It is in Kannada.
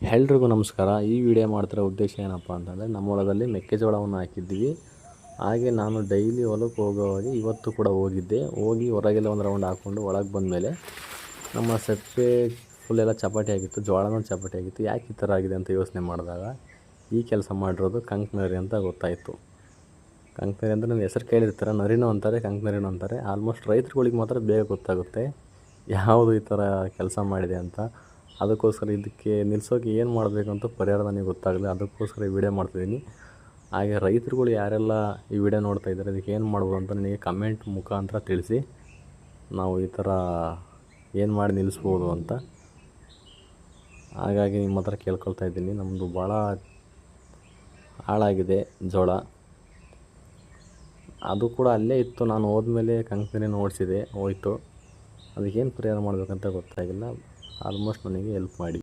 ಎಲ್ರಿಗೂ ನಮಸ್ಕಾರ. ಈ ವಿಡಿಯೋ ಮಾಡ್ತಿರೋ ಉದ್ದೇಶ ಏನಪ್ಪ ಅಂತಂದರೆ, ನಮ್ಮ ಹೊಲದಲ್ಲಿ ಮೆಕ್ಕೆಜೋಳವನ್ನು ಹಾಕಿದ್ದೀವಿ. ಹಾಗೆ ನಾನು ಡೈಲಿ ಹೊಲಕ್ಕೆ ಹೋಗೋವಾಗ ಇವತ್ತು ಕೂಡ ಹೋಗಿ ಹೊರಗೆಲ್ಲ ಒಂದು ರೌಂಡ್ ಹಾಕ್ಕೊಂಡು ಒಳಗೆ ಬಂದಮೇಲೆ ನಮ್ಮ ಸೆಪ್ಪೆ ಫುಲ್ಲೆಲ್ಲ ಚಪಾಟಿ ಆಗಿತ್ತು, ಜೋಳನೂ ಚಪಾಟಿ ಆಗಿತ್ತು. ಯಾಕೆ ಈ ಥರ ಆಗಿದೆ ಅಂತ ಯೋಚನೆ ಮಾಡಿದಾಗ ಈ ಕೆಲಸ ಮಾಡಿರೋದು ಕಂಕ್ನರಿ ಅಂತ ಗೊತ್ತಾಯಿತು. ಕಂಕ್ನರಿ ಅಂದರೆ ನೀವು ಹೆಸರು ಕೇಳಿರ್ತಾರೆ, ನರಿನೂ ಅಂತಾರೆ, ಕಂಕ್ನರಿನೂ ಅಂತಾರೆ. ಆಲ್ಮೋಸ್ಟ್ ರೈತರುಗಳಿಗೆ ಮಾತ್ರ ಬೇಗ ಗೊತ್ತಾಗುತ್ತೆ ಯಾವುದು ಈ ಥರ ಕೆಲಸ ಮಾಡಿದೆ ಅಂತ. ಅದಕ್ಕೋಸ್ಕರ ಇದಕ್ಕೆ ನಿಲ್ಲಿಸೋಕೆ ಏನು ಮಾಡಬೇಕು ಅಂತ ಪರಿಹಾರ ನನಗೆ ಗೊತ್ತಾಗಲಿಲ್ಲ. ಅದಕ್ಕೋಸ್ಕರ ಈ ವಿಡಿಯೋ ಮಾಡ್ತಿದ್ದೀನಿ. ಹಾಗೆ ರೈತರುಗಳು ಯಾರೆಲ್ಲ ಈ ವಿಡಿಯೋ ನೋಡ್ತಾ ಇದ್ದಾರೆ, ಇದಕ್ಕೆ ಏನು ಮಾಡ್ಬೋದು ಅಂತ ನನಗೆ ಕಮೆಂಟ್ ಮುಖಾಂತರ ತಿಳಿಸಿ. ನಾವು ಈ ಥರ ಏನು ಮಾಡಿ ನಿಲ್ಲಿಸ್ಬೋದು ಅಂತ. ಹಾಗಾಗಿ ನಿಮ್ಮ ಹತ್ರ ಕೇಳ್ಕೊಳ್ತಾ ಇದ್ದೀನಿ. ನಮ್ಮದು ಭಾಳ ಹಾಳಾಗಿದೆ ಜೋಳ. ಅದು ಕೂಡ ಅಲ್ಲೇ ಇತ್ತು, ನಾನು ಹೋದ್ಮೇಲೆ ಕಂಕ್ನರಿನ ಓಡಿಸಿದೆ, ಹೋಯಿತು. ಅದಕ್ಕೇನು ಪರಿಹಾರ ಮಾಡಬೇಕಂತ ಗೊತ್ತಾಗಿಲ್ಲ. ಆಲ್ಮೋಸ್ಟ್ ನನಗೆ ಹೆಲ್ಪ್ ಮಾಡಿ.